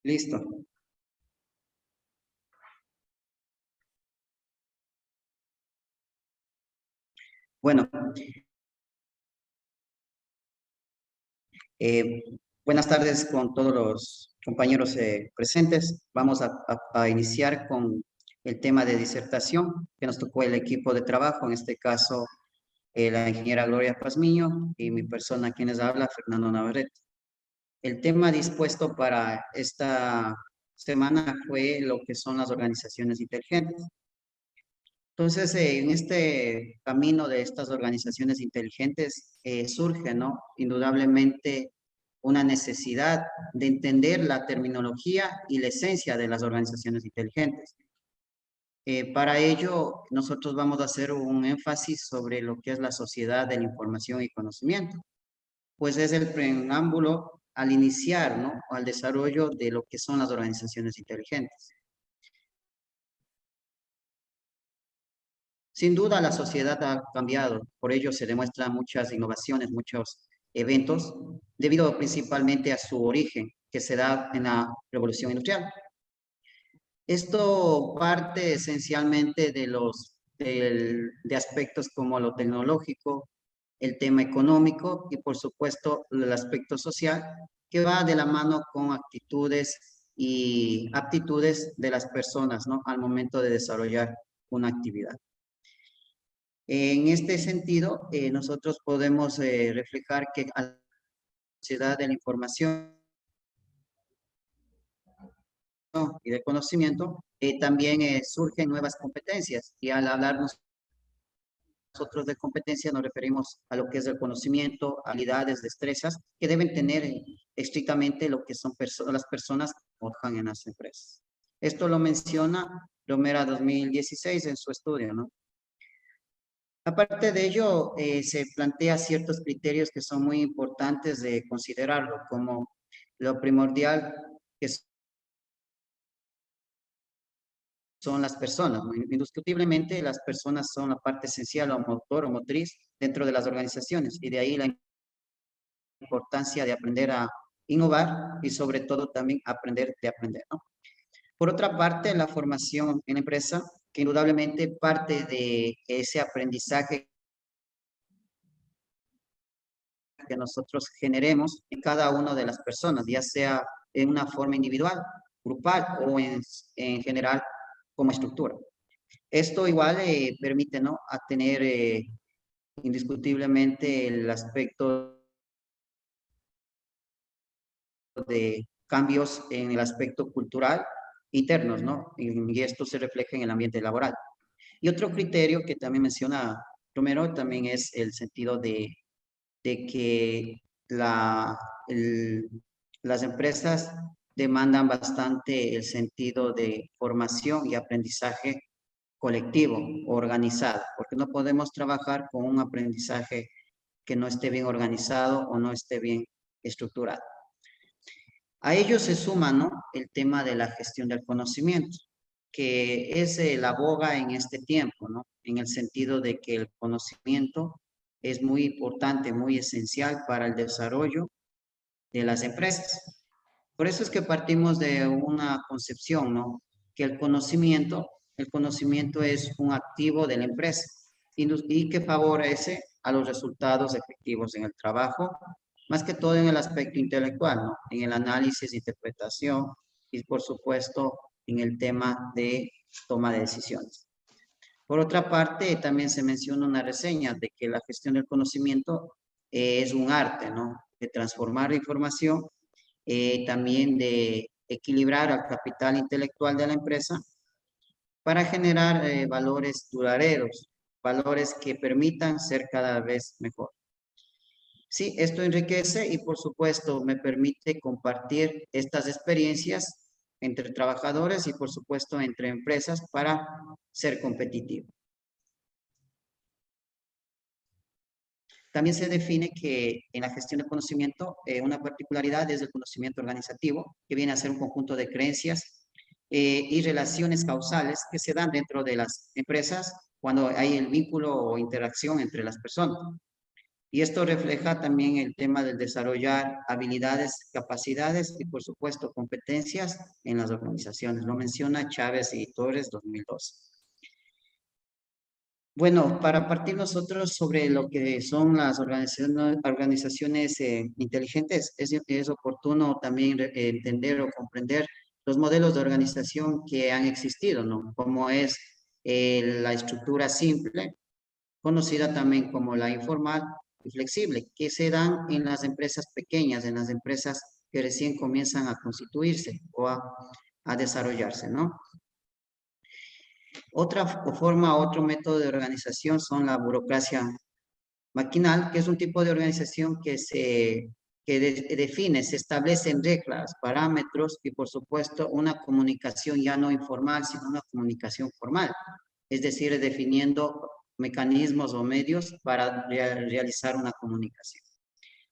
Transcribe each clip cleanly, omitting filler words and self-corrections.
Listo. Bueno, eh, buenas tardes con todos los compañeros presentes. Vamos a iniciar con el tema de disertación que nos tocó el equipo de trabajo, en este caso la ingeniera Gloria Pazmiño y mi persona quienes habla, Fernando Navarrete. El tema dispuesto para esta semana fue lo que son las organizaciones inteligentes. Entonces, en este camino de estas organizaciones inteligentes surge, ¿no? Indudablemente una necesidad de entender la terminología y la esencia de las organizaciones inteligentes. Para ello, nosotros vamos a hacer un énfasis sobre lo que es la sociedad de la información y conocimiento, pues es el preámbulo al iniciar, ¿no? Al desarrollo de lo que son las organizaciones inteligentes. Sin duda, la sociedad ha cambiado, por ello se demuestran muchas innovaciones, muchos eventos, debido principalmente a su origen, que se da en la revolución industrial. Esto parte esencialmente de aspectos como lo tecnológico, el tema económico y por supuesto el aspecto social, que va de la mano con actitudes y aptitudes de las personas, ¿no? Al momento de desarrollar una actividad. En este sentido, nosotros podemos reflejar que a la sociedad de la información y del conocimiento también surgen nuevas competencias y al hablar nosotros de competencia nos referimos a lo que es el conocimiento, habilidades, destrezas que deben tener estrictamente lo que son las personas que trabajan en las empresas. Esto lo menciona Romera 2016 en su estudio, ¿no? Aparte de ello, se plantea ciertos criterios que son muy importantes de considerarlo, como lo primordial que son las personas, ¿no? Indiscutiblemente las personas son la parte esencial o motor o motriz dentro de las organizaciones y de ahí la importancia de aprender a innovar y sobre todo también aprender de aprender, ¿no? Por otra parte, la formación en la empresa, que indudablemente parte de ese aprendizaje que nosotros generemos en cada una de las personas, ya sea en una forma individual, grupal o en general como estructura. Esto igual permite, ¿no? A tener indiscutiblemente el aspecto de cambios en el aspecto cultural internos, ¿no? Y esto se refleja en el ambiente laboral. Y otro criterio que también menciona Romero también es el sentido de que las empresas demandan bastante el sentido de formación y aprendizaje colectivo, organizado, porque no podemos trabajar con un aprendizaje que no esté bien organizado o no esté bien estructurado. A ello se suma, ¿no? El tema de la gestión del conocimiento, que es la boga en este tiempo, ¿no? En el sentido de que el conocimiento es muy importante, muy esencial para el desarrollo de las empresas. Por eso es que partimos de una concepción, ¿no? Que el conocimiento es un activo de la empresa y que favorece a los resultados efectivos en el trabajo, más que todo en el aspecto intelectual, ¿no? En el análisis, interpretación y por supuesto en el tema de toma de decisiones. Por otra parte, también se menciona una reseña de que la gestión del conocimiento es un arte, ¿no? De transformar la información, también de equilibrar al capital intelectual de la empresa para generar valores duraderos, valores que permitan ser cada vez mejor. Sí, esto enriquece y por supuesto me permite compartir estas experiencias entre trabajadores y por supuesto entre empresas para ser competitivo. También se define que en la gestión del conocimiento, una particularidad es el conocimiento organizativo, que viene a ser un conjunto de creencias y relaciones causales que se dan dentro de las empresas cuando hay el vínculo o interacción entre las personas. Y esto refleja también el tema del desarrollar habilidades, capacidades y, por supuesto, competencias en las organizaciones. Lo menciona Chávez y Torres 2012. Bueno, para partir nosotros sobre lo que son las organizaciones inteligentes, es oportuno también entender o comprender los modelos de organización que han existido, ¿no? Como es la estructura simple, conocida también como la informal y flexible, que se dan en las empresas pequeñas, en las empresas que recién comienzan a constituirse o a desarrollarse, ¿no? Otra forma, otro método de organización son la burocracia maquinal, que es un tipo de organización que define, se establecen reglas, parámetros y, por supuesto, una comunicación ya no informal, sino una comunicación formal. Es decir, definiendo mecanismos o medios para realizar una comunicación.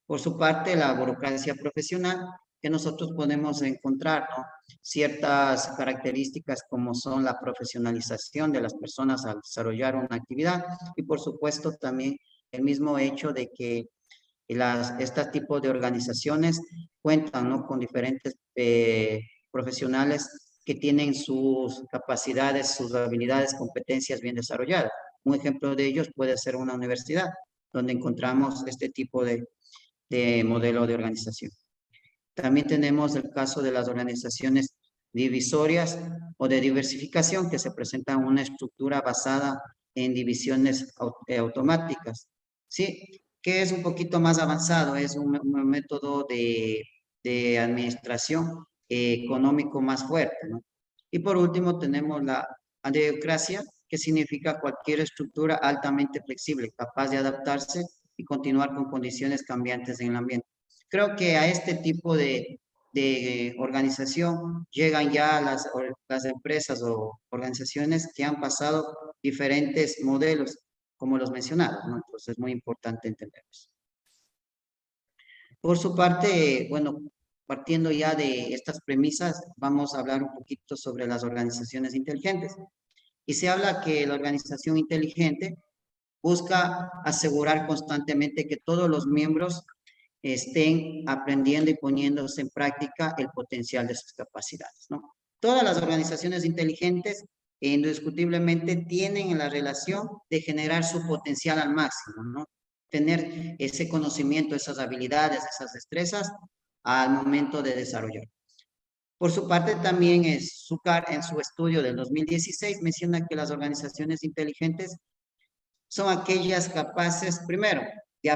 Por su parte, la burocracia profesional, que nosotros podemos encontrar, ¿no? Ciertas características como son la profesionalización de las personas al desarrollar una actividad y, por supuesto, también el mismo hecho de que este tipo de organizaciones cuentan, ¿no? Con diferentes profesionales que tienen sus capacidades, sus habilidades, competencias bien desarrolladas. Un ejemplo de ellos puede ser una universidad, donde encontramos este tipo de modelo de organización. También tenemos el caso de las organizaciones divisorias o de diversificación que se presentan una estructura basada en divisiones automáticas. Sí, que es un poquito más avanzado, es un método de administración económico más fuerte, ¿no? Y por último tenemos la andiocracia, que significa cualquier estructura altamente flexible, capaz de adaptarse y continuar con condiciones cambiantes en el ambiente. Creo que a este tipo de organización llegan ya las empresas o organizaciones que han pasado diferentes modelos, como los mencionados, ¿no? Entonces es muy importante entenderlos. Por su parte, bueno, partiendo ya de estas premisas, vamos a hablar un poquito sobre las organizaciones inteligentes. Y se habla que la organización inteligente busca asegurar constantemente que todos los miembros estén aprendiendo y poniéndose en práctica el potencial de sus capacidades, ¿no? Todas las organizaciones inteligentes indiscutiblemente tienen en la relación de generar su potencial al máximo, ¿no? Tener ese conocimiento, esas habilidades, esas destrezas al momento de desarrollar. Por su parte, también Zucker en su estudio del 2016 menciona que las organizaciones inteligentes son aquellas capaces, primero, de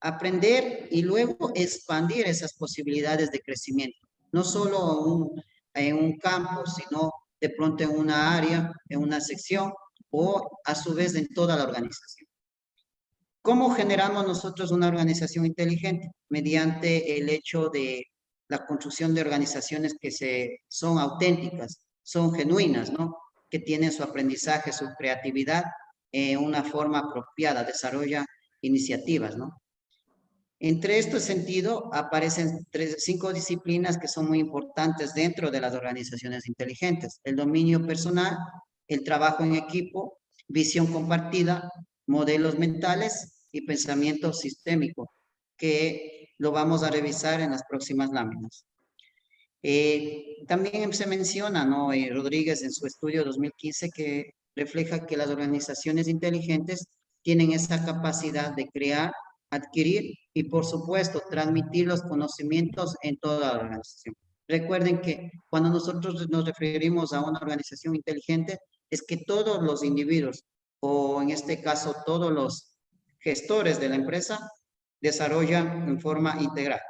aprender y luego expandir esas posibilidades de crecimiento, no solo en un campo, sino de pronto en una área, en una sección o a su vez en toda la organización. ¿Cómo generamos nosotros una organización inteligente? Mediante el hecho de la construcción de organizaciones que son auténticas, son genuinas, ¿no? Que tienen su aprendizaje, su creatividad en una forma apropiada, desarrolla iniciativas, ¿no? Entre este sentido, aparecen 5 disciplinas que son muy importantes dentro de las organizaciones inteligentes. El dominio personal, el trabajo en equipo, visión compartida, modelos mentales y pensamiento sistémico, que lo vamos a revisar en las próximas láminas. También se menciona, ¿no? Rodríguez en su estudio 2015 que refleja que las organizaciones inteligentes tienen esa capacidad de crear, adquirir y, por supuesto, transmitir los conocimientos en toda la organización. Recuerden que cuando nosotros nos referimos a una organización inteligente, es que todos los individuos, o en este caso todos los gestores de la empresa, desarrollan en forma integral.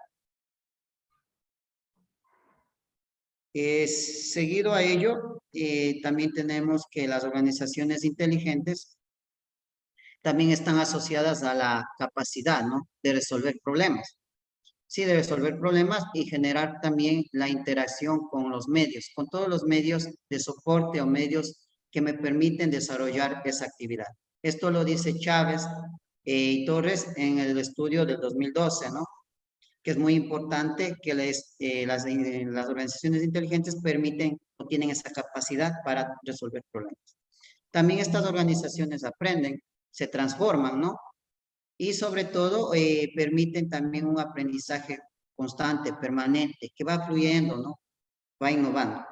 Seguido a ello, también tenemos que las organizaciones inteligentes también están asociadas a la capacidad, ¿no? De resolver problemas. Sí, de resolver problemas y generar también la interacción con los medios, con todos los medios de soporte o medios que me permiten desarrollar esa actividad. Esto lo dice Chávez y Torres en el estudio del 2012, ¿no? Que es muy importante que las organizaciones inteligentes permiten o tienen esa capacidad para resolver problemas. También estas organizaciones aprenden, se transforman, ¿no? y sobre todo permiten también un aprendizaje constante, permanente, que va fluyendo, ¿no? Va innovando.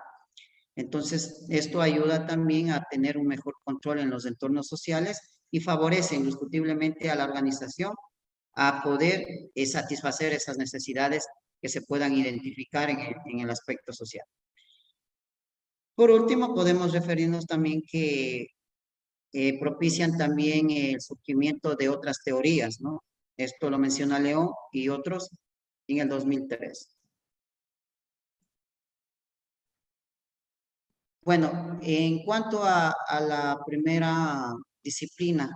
Entonces, esto ayuda también a tener un mejor control en los entornos sociales y favorece indiscutiblemente a la organización a poder satisfacer esas necesidades que se puedan identificar en el aspecto social. Por último, podemos referirnos también que propician también el surgimiento de otras teorías, ¿no? Esto lo menciona León y otros en el 2003. Bueno, en cuanto a la primera disciplina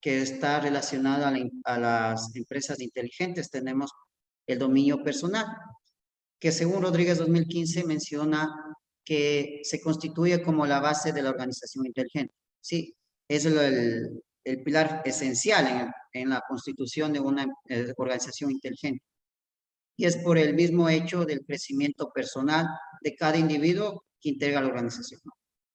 que está relacionada a las empresas inteligentes, tenemos el dominio personal, que según Rodríguez 2015 menciona que se constituye como la base de la organización inteligente. Sí, es el pilar esencial en la constitución de una organización inteligente. Y es por el mismo hecho del crecimiento personal de cada individuo que integra la organización.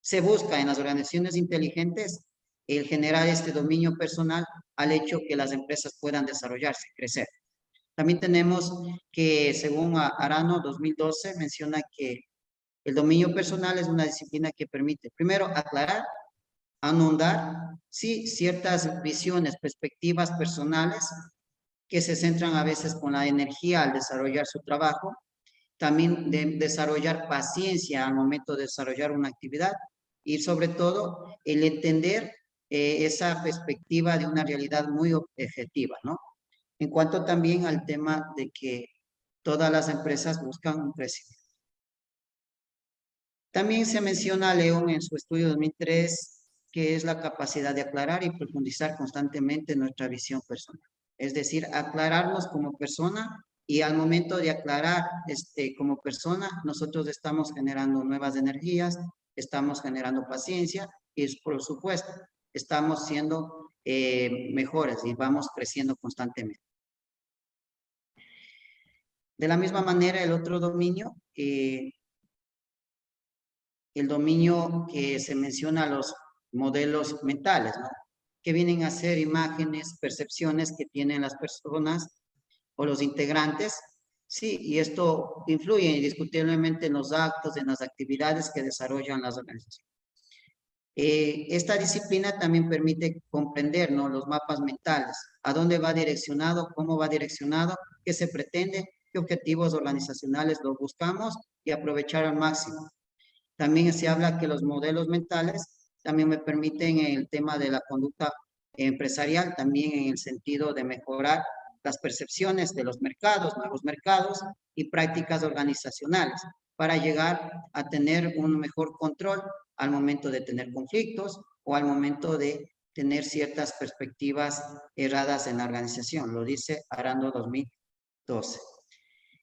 Se busca en las organizaciones inteligentes el generar este dominio personal al hecho que las empresas puedan desarrollarse, crecer. También tenemos que, según Arano 2012, menciona que el dominio personal es una disciplina que permite, primero, aclarar, ahondar, sí, ciertas visiones, perspectivas personales que se centran a veces con la energía al desarrollar su trabajo, también de desarrollar paciencia al momento de desarrollar una actividad y sobre todo el entender esa perspectiva de una realidad muy objetiva, ¿no? En cuanto también al tema de que todas las empresas buscan un crecimiento. También se menciona a León en su estudio 2003 que es la capacidad de aclarar y profundizar constantemente nuestra visión personal. Es decir, aclararnos como persona y al momento de aclarar como persona, nosotros estamos generando nuevas energías, estamos generando paciencia y por supuesto, estamos siendo mejores y vamos creciendo constantemente. De la misma manera, el otro dominio, el dominio que se menciona los modelos mentales, ¿no? Que vienen a ser imágenes, percepciones que tienen las personas o los integrantes, sí, y esto influye indiscutiblemente en los actos, en las actividades que desarrollan las organizaciones. Esta disciplina también permite comprender, ¿no?, los mapas mentales, a dónde va direccionado, cómo va direccionado, qué se pretende, qué objetivos organizacionales lo buscamos y aprovechar al máximo. También se habla que los modelos mentales también me permiten en el tema de la conducta empresarial, también en el sentido de mejorar las percepciones de los mercados, nuevos mercados y prácticas organizacionales para llegar a tener un mejor control al momento de tener conflictos o al momento de tener ciertas perspectivas erradas en la organización. Lo dice Arano 2012.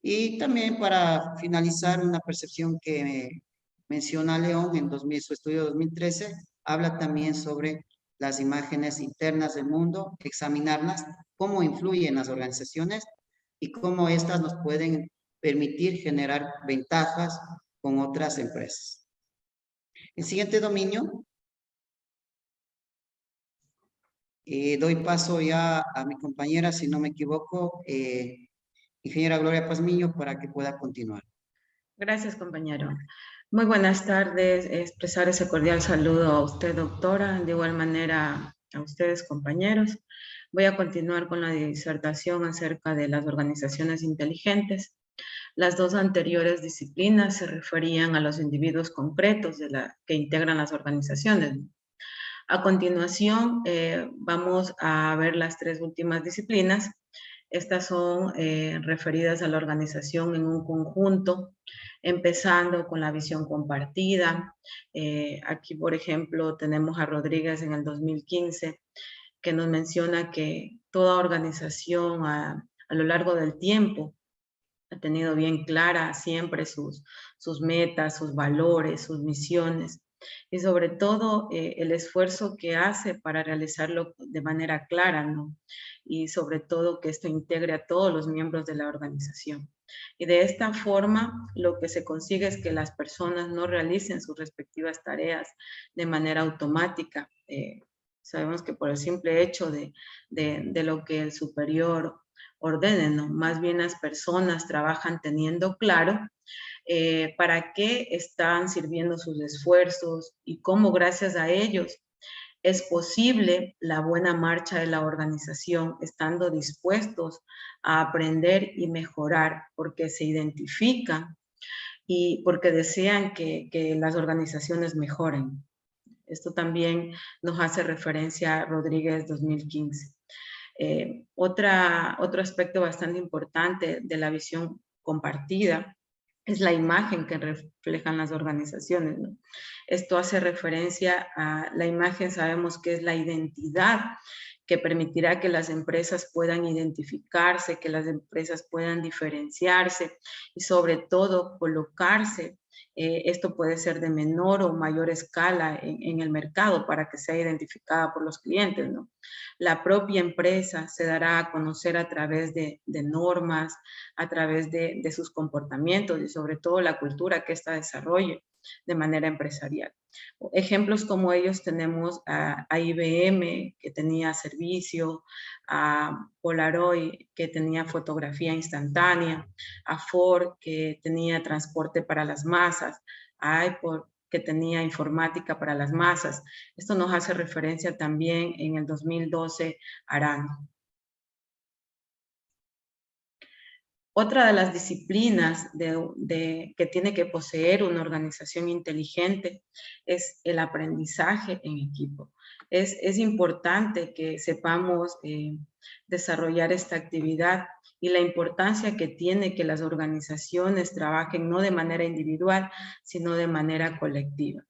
Y también para finalizar, una percepción que menciona León en su estudio 2013, habla también sobre las imágenes internas del mundo, examinarlas, cómo influyen las organizaciones y cómo éstas nos pueden permitir generar ventajas con otras empresas. El siguiente dominio, doy paso ya a mi compañera, si no me equivoco, ingeniera Gloria Pazmiño, para que pueda continuar. Gracias, compañero. Muy buenas tardes. Expresar ese cordial saludo a usted, doctora, de igual manera a ustedes, compañeros. Voy a continuar con la disertación acerca de las organizaciones inteligentes. Las dos anteriores disciplinas se referían a los individuos concretos que integran las organizaciones. A continuación, vamos a ver las tres últimas disciplinas. Estas son referidas a la organización en un conjunto, empezando con la visión compartida. Aquí, por ejemplo, tenemos a Rodríguez en el 2015, que nos menciona que toda organización a lo largo del tiempo ha tenido bien claras siempre sus metas, sus valores, sus misiones y sobre todo el esfuerzo que hace para realizarlo de manera clara, ¿no? Y sobre todo que esto integre a todos los miembros de la organización. Y de esta forma lo que se consigue es que las personas no realicen sus respectivas tareas de manera automática, Sabemos que por el simple hecho de lo que el superior ordene, ¿no? Más bien las personas trabajan teniendo claro para qué están sirviendo sus esfuerzos y cómo gracias a ellos es posible la buena marcha de la organización, estando dispuestos a aprender y mejorar, porque se identifican y porque desean que las organizaciones mejoren. Esto también nos hace referencia a Rodríguez 2015. Otro aspecto bastante importante de la visión compartida es la imagen que reflejan las organizaciones, ¿no? Esto hace referencia a la imagen, sabemos que es la identidad que permitirá que las empresas puedan identificarse, que las empresas puedan diferenciarse y sobre todo colocarse. Esto puede ser de menor o mayor escala en el mercado para que sea identificada por los clientes, ¿no? La propia empresa se dará a conocer a través de normas, a través de sus comportamientos y sobre todo la cultura que ésta desarrolle de manera empresarial. Ejemplos como ellos tenemos a IBM, que tenía servicio, a Polaroid, que tenía fotografía instantánea, a Ford, que tenía transporte para las masas, a Apple, que tenía informática para las masas. Esto nos hace referencia también en el 2012 Arán. Otra de las disciplinas que tiene que poseer una organización inteligente es el aprendizaje en equipo. Es importante que sepamos desarrollar esta actividad y la importancia que tiene que las organizaciones trabajen no de manera individual, sino de manera colectiva.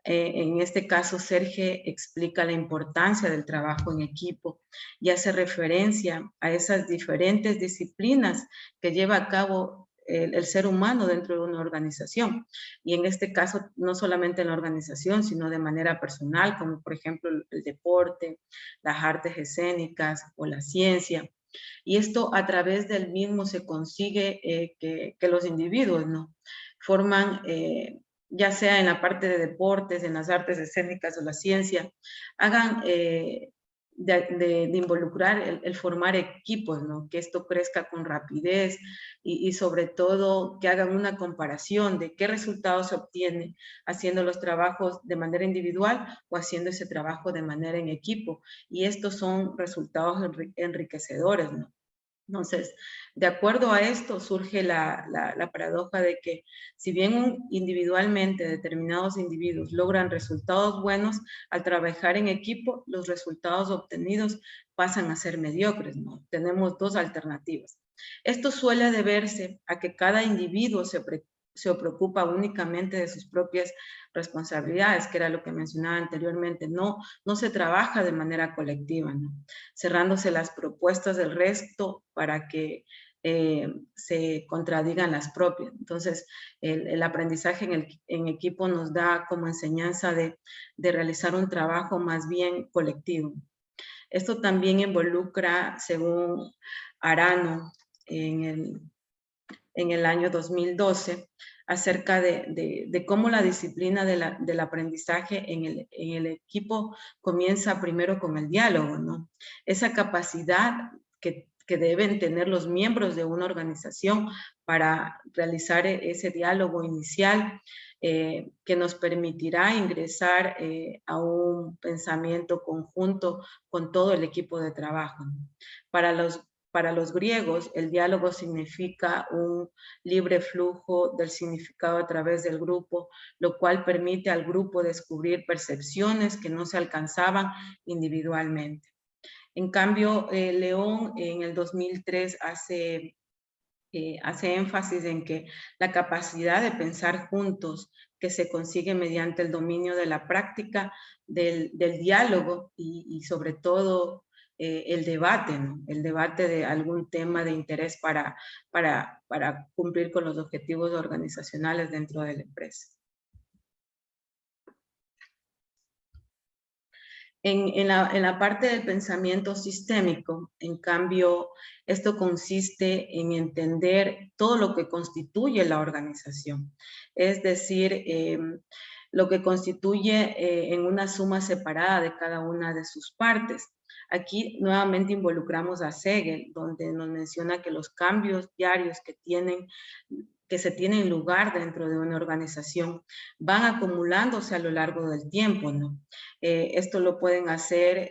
En este caso, Sergio explica la importancia del trabajo en equipo y hace referencia a esas diferentes disciplinas que lleva a cabo el ser humano dentro de una organización. Y en este caso, no solamente en la organización, sino de manera personal, como por ejemplo el deporte, las artes escénicas o la ciencia. Y esto a través del mismo se consigue que los individuos, ¿no? Forman ya sea en la parte de deportes, en las artes escénicas o la ciencia, hagan de involucrar el formar equipos, ¿no? Que esto crezca con rapidez y sobre todo que hagan una comparación de qué resultados se obtiene haciendo los trabajos de manera individual o haciendo ese trabajo de manera en equipo. Y estos son resultados enriquecedores, ¿no? Entonces, de acuerdo a esto surge la paradoja de que si bien individualmente determinados individuos logran resultados buenos, al trabajar en equipo, los resultados obtenidos pasan a ser mediocres, ¿no? Tenemos dos alternativas. Esto suele deberse a que cada individuo se preocupa únicamente de sus propias responsabilidades, que era lo que mencionaba anteriormente. No se trabaja de manera colectiva, ¿no? Cerrándose las propuestas del resto para que se contradigan las propias. Entonces, el aprendizaje en equipo nos da como enseñanza de realizar un trabajo más bien colectivo. Esto también involucra, según Arano, en el año 2012, acerca de cómo la disciplina del aprendizaje en el equipo comienza primero con el diálogo, ¿no? Esa capacidad que deben tener los miembros de una organización para realizar ese diálogo inicial que nos permitirá ingresar a un pensamiento conjunto con todo el equipo de trabajo. Para los griegos, el diálogo significa un libre flujo del significado a través del grupo, lo cual permite al grupo descubrir percepciones que no se alcanzaban individualmente. En cambio, León en el 2003 hace énfasis en que la capacidad de pensar juntos que se consigue mediante el dominio de la práctica, del diálogo y sobre todo el debate, ¿no? El debate de algún tema de interés para cumplir con los objetivos organizacionales dentro de la empresa. En la parte del pensamiento sistémico, en cambio, esto consiste en entender todo lo que constituye la organización. Es decir, lo que constituye en una suma separada de cada una de sus partes. Aquí nuevamente involucramos a Segel, donde nos menciona que los cambios diarios que se tienen lugar dentro de una organización van acumulándose a lo largo del tiempo, ¿no? Esto lo pueden hacer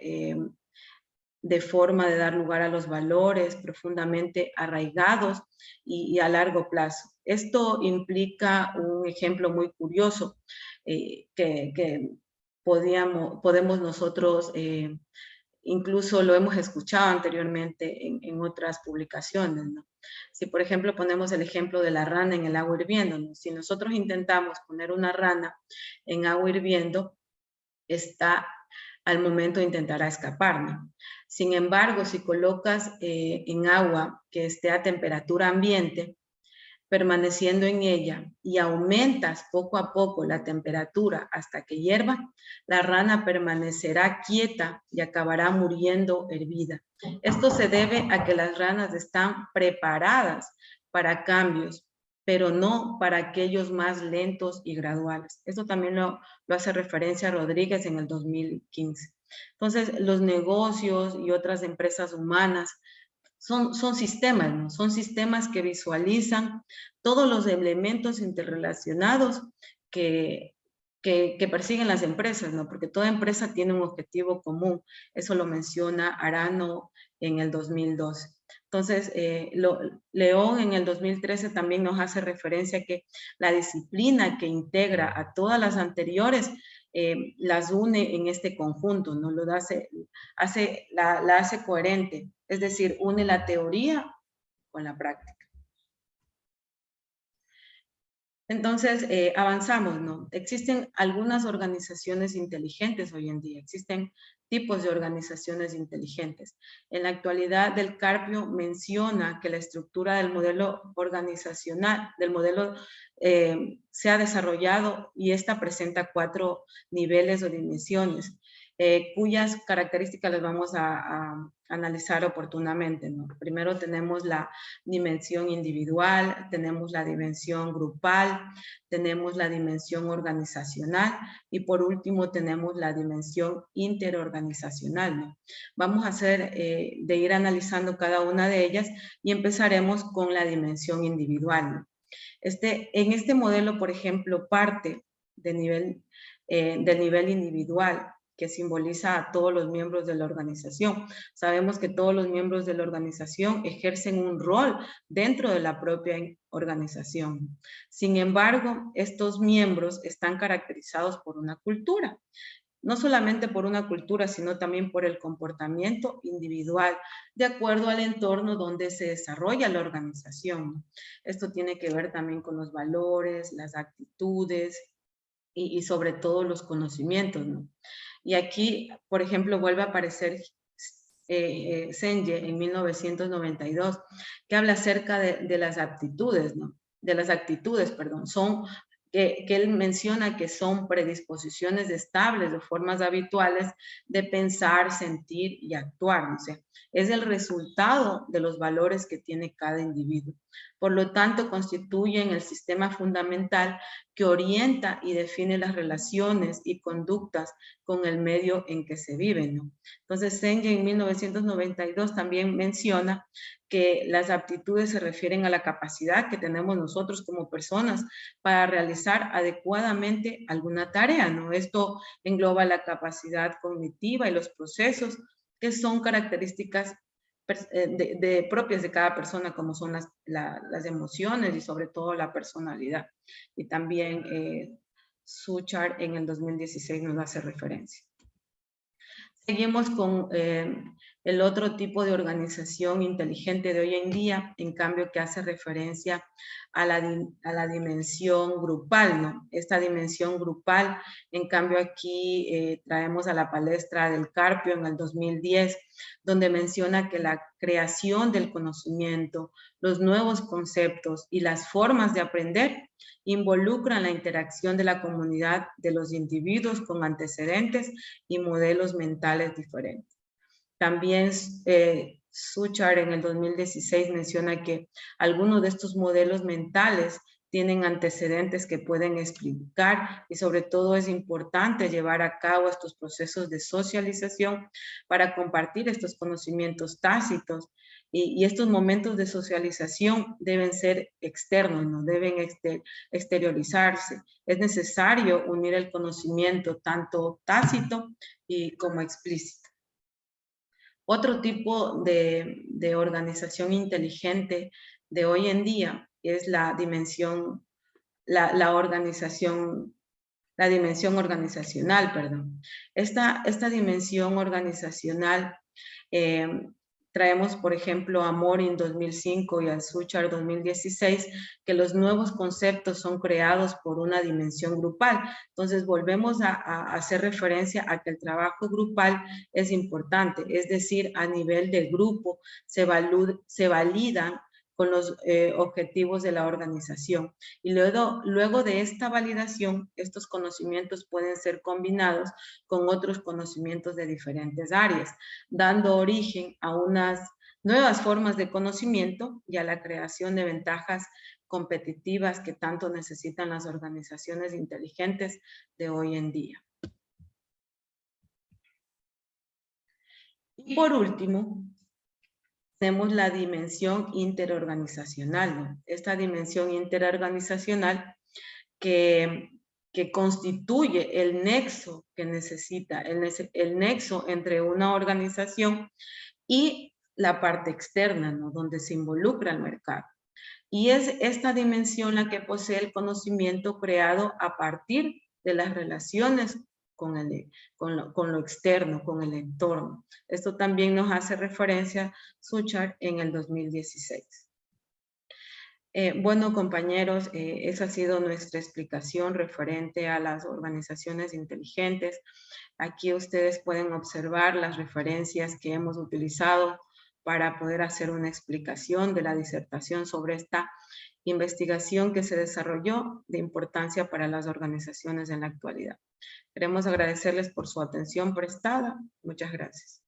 de forma de dar lugar a los valores profundamente arraigados y a largo plazo. Esto implica un ejemplo muy curioso que podemos nosotros, incluso lo hemos escuchado anteriormente en otras publicaciones, ¿no? Si, por ejemplo, ponemos el ejemplo de la rana en el agua hirviendo, ¿no? Si nosotros intentamos poner una rana en agua hirviendo, al momento intentará escapar, ¿no? Sin embargo, si colocas en agua que esté a temperatura ambiente, permaneciendo en ella y aumentas poco a poco la temperatura hasta que hierva, la rana permanecerá quieta y acabará muriendo hervida. Esto se debe a que las ranas están preparadas para cambios, pero no para aquellos más lentos y graduales. Esto también lo hace referencia a Rodríguez en el 2015. Entonces, los negocios y otras empresas humanas son sistemas, ¿no? Son sistemas que visualizan todos los elementos interrelacionados que persiguen las empresas, ¿no? Porque toda empresa tiene un objetivo común. Eso lo menciona Arano en el 2012. Entonces, León en el 2013 también nos hace referencia a que la disciplina que integra a todas las anteriores las une en este conjunto, ¿no? La hace coherente, es decir, une la teoría con la práctica. Entonces, avanzamos, ¿no? Existen algunas organizaciones inteligentes hoy en día, existen tipos de organizaciones inteligentes. En la actualidad, Del Carpio menciona que la estructura del modelo organizacional, se ha desarrollado y esta presenta 4 niveles o dimensiones, cuyas características las vamos a analizar oportunamente, ¿no? Primero tenemos la dimensión individual, tenemos la dimensión grupal, tenemos la dimensión organizacional y por último tenemos la dimensión interorganizacional, ¿no? Vamos a hacer de ir analizando cada una de ellas y empezaremos con la dimensión individual, ¿no? En este modelo, por ejemplo, parte del nivel individual, que simboliza a todos los miembros de la organización. Sabemos que todos los miembros de la organización ejercen un rol dentro de la propia organización. Sin embargo, estos miembros están caracterizados por una cultura. No solamente por una cultura, sino también por el comportamiento individual, de acuerdo al entorno donde se desarrolla la organización. Esto tiene que ver también con los valores, las actitudes y sobre todo los conocimientos, ¿no? Y aquí, por ejemplo, vuelve a aparecer Senge en 1992, que habla acerca de las aptitudes, ¿no? De las actitudes, perdón, que él menciona que son predisposiciones estables o formas habituales de pensar, sentir y actuar, ¿no? O sea, es el resultado de los valores que tiene cada individuo. Por lo tanto, constituyen el sistema fundamental que orienta y define las relaciones y conductas con el medio en que se vive, ¿no? Entonces, Senge en 1992 también menciona que las aptitudes se refieren a la capacidad que tenemos nosotros como personas para realizar adecuadamente alguna tarea, ¿no? Esto engloba la capacidad cognitiva y los procesos que son características propias de cada persona, como son las emociones y sobre todo la personalidad. Y también Suchard en el 2016 nos hace referencia. Seguimos con el otro tipo de organización inteligente de hoy en día, en cambio que hace referencia a la dimensión grupal, ¿no? Esta dimensión grupal, en cambio aquí traemos a la palestra Del Carpio en el 2010, donde menciona que la creación del conocimiento, los nuevos conceptos y las formas de aprender involucran la interacción de la comunidad de los individuos con antecedentes y modelos mentales diferentes. También Suchard en el 2016 menciona que algunos de estos modelos mentales tienen antecedentes que pueden explicar y sobre todo es importante llevar a cabo estos procesos de socialización para compartir estos conocimientos tácitos y estos momentos de socialización deben ser externos, no deben exteriorizarse. Es necesario unir el conocimiento tanto tácito y como explícito. Otro tipo de organización inteligente de hoy en día es la dimensión, la dimensión organizacional, perdón. Esta dimensión organizacional traemos, por ejemplo, a Morin 2005 y a Suchard 2016, que los nuevos conceptos son creados por una dimensión grupal. Entonces, volvemos a hacer referencia a que el trabajo grupal es importante, es decir, a nivel de grupo se validan con los objetivos de la organización. Y luego de esta validación, estos conocimientos pueden ser combinados con otros conocimientos de diferentes áreas, dando origen a unas nuevas formas de conocimiento y a la creación de ventajas competitivas que tanto necesitan las organizaciones inteligentes de hoy en día. Y por último, tenemos la dimensión interorganizacional, ¿no? Esta dimensión interorganizacional que constituye el nexo que necesita, el nexo entre una organización y la parte externa, ¿no? Donde se involucra el mercado. Y es esta dimensión la que posee el conocimiento creado a partir de las relaciones con lo externo, con el entorno. Esto también nos hace referencia Suchard en el 2016. Bueno, compañeros, esa ha sido nuestra explicación referente a las organizaciones inteligentes. Aquí ustedes pueden observar las referencias que hemos utilizado para poder hacer una explicación de la disertación sobre esta investigación que se desarrolló de importancia para las organizaciones en la actualidad. Queremos agradecerles por su atención prestada. Muchas gracias.